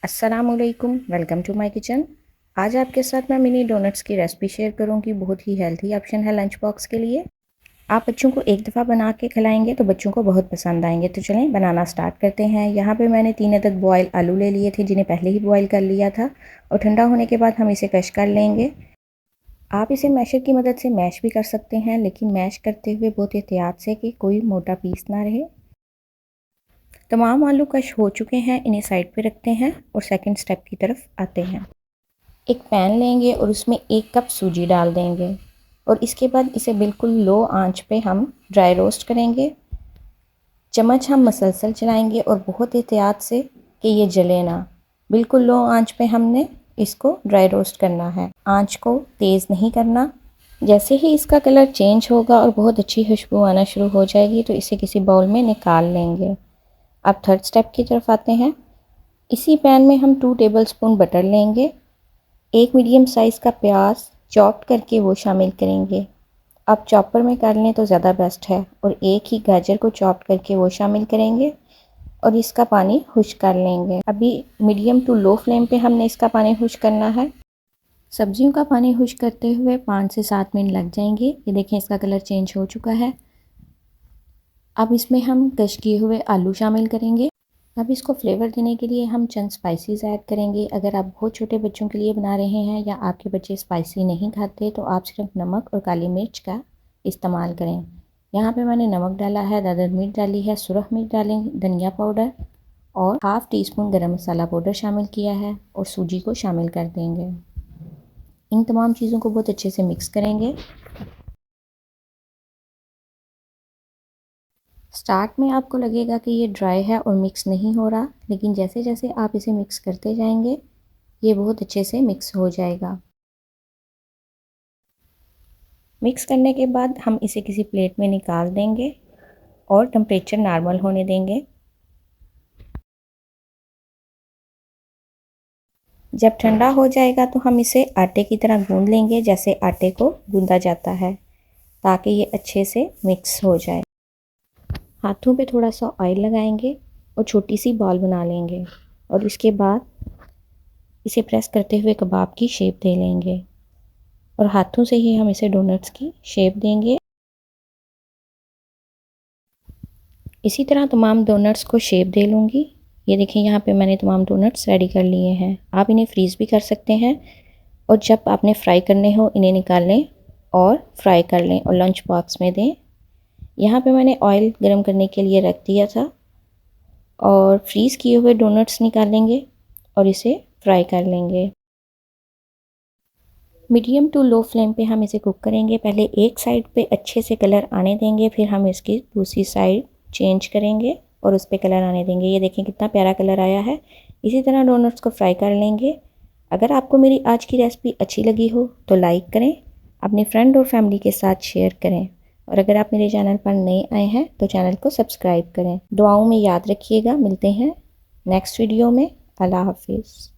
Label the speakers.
Speaker 1: अस्सलामुअलैकुम, welcome to my kitchen. आज आपके साथ मैं मिनी डोनट्स की रेसिपी शेयर करूंगी। बहुत ही हेल्थी ऑप्शन है लंच बॉक्स के लिए। आप बच्चों को एक दफ़ा बना के खिलाएंगे तो बच्चों को बहुत पसंद आएंगे। तो चलें बनाना स्टार्ट करते हैं। यहाँ पे मैंने 3 अदद बॉयल आलू ले लिए थे, जिन्हें पहले ही बॉयल कर लिया था और ठंडा होने के बाद हम इसे क्रश कर लेंगे। आप इसे मैशर की मदद से मैश भी कर सकते हैं, लेकिन मैश करते हुए बहुत एहतियात से कि कोई मोटा पीस ना रहे। तमाम आलू कश हो चुके हैं, इन्हें साइड पे रखते हैं और सेकंड स्टेप की तरफ आते हैं। एक पैन लेंगे और उसमें 1 कप सूजी डाल देंगे और इसके बाद इसे बिल्कुल लो आंच पे हम ड्राई रोस्ट करेंगे। चम्मच हम मसलसल चलाएंगे और बहुत एहतियात से कि ये जले ना। बिल्कुल लो आंच पे हमने इसको ड्राई रोस्ट करना है, आंच को तेज़ नहीं करना। जैसे ही इसका कलर चेंज होगा और बहुत अच्छी खुशबू आना शुरू हो जाएगी तो इसे किसी बाउल में निकाल लेंगे। अब थर्ड स्टेप की तरफ आते हैं। इसी पैन में हम 2 टेबलस्पून बटर लेंगे। एक मीडियम साइज़ का प्याज चॉप करके वो शामिल करेंगे। आप चॉपर में कर लें तो ज़्यादा बेस्ट है। और एक ही गाजर को चॉप करके वो शामिल करेंगे और इसका पानी खुश्क कर लेंगे। अभी मीडियम टू लो फ्लेम पे हमने इसका पानी खुश्क करना है। सब्जियों का पानी खुश्क करते हुए 5 से 7 मिनट लग जाएंगे। ये देखें, इसका कलर चेंज हो चुका है। अब इसमें हम क्रश किए हुए आलू शामिल करेंगे। अब इसको फ्लेवर देने के लिए हम चंद स्पाइसेस ऐड करेंगे। अगर आप बहुत छोटे बच्चों के लिए बना रहे हैं या आपके बच्चे स्पाइसी नहीं खाते तो आप सिर्फ नमक और काली मिर्च का इस्तेमाल करें। यहाँ पे मैंने नमक डाला है, दादर मिर्च डाली है, सुरख मिर्च डालेंगे, धनिया पाउडर और हाफ़ टी स्पून गरम मसाला पाउडर शामिल किया है और सूजी को शामिल कर देंगे। इन तमाम चीज़ों को बहुत अच्छे से मिक्स करेंगे। स्टार्ट में आपको लगेगा कि ये ड्राई है और मिक्स नहीं हो रहा, लेकिन जैसे जैसे आप इसे मिक्स करते जाएंगे ये बहुत अच्छे से मिक्स हो जाएगा। मिक्स करने के बाद हम इसे किसी प्लेट में निकाल देंगे और टेम्परेचर नॉर्मल होने देंगे। जब ठंडा हो जाएगा तो हम इसे आटे की तरह गूंद लेंगे, जैसे आटे को गूंदा जाता है, ताकि ये अच्छे से मिक्स हो जाए। हाथों पे थोड़ा सा ऑयल लगाएंगे और छोटी सी बॉल बना लेंगे और इसके बाद इसे प्रेस करते हुए कबाब की शेप दे लेंगे और हाथों से ही हम इसे डोनट्स की शेप देंगे। इसी तरह तमाम डोनट्स को शेप दे लूँगी। ये देखें, यहाँ पे मैंने तमाम डोनट्स रेडी कर लिए हैं। आप इन्हें फ्रीज़ भी कर सकते हैं और जब आपने फ्राई करने हो इन्हें निकाल लें और फ्राई कर लें और लंच बॉक्स में दें। यहाँ पे मैंने ऑयल गर्म करने के लिए रख दिया था और फ्रीज़ किए हुए डोनट्स निकालेंगे और इसे फ्राई कर लेंगे। मीडियम टू लो फ्लेम पे हम इसे कुक करेंगे। पहले एक साइड पे अच्छे से कलर आने देंगे, फिर हम इसकी दूसरी साइड चेंज करेंगे और उस पर कलर आने देंगे। ये देखें कितना प्यारा कलर आया है। इसी तरह डोनट्स को फ्राई कर लेंगे। अगर आपको मेरी आज की रेसिपी अच्छी लगी हो तो लाइक करें, अपने फ्रेंड और फैमिली के साथ शेयर करें और अगर आप मेरे चैनल पर नए आए हैं तो चैनल को सब्सक्राइब करें। दुआओं में याद रखिएगा। मिलते हैं नेक्स्ट वीडियो में। अल्लाह हाफिज़।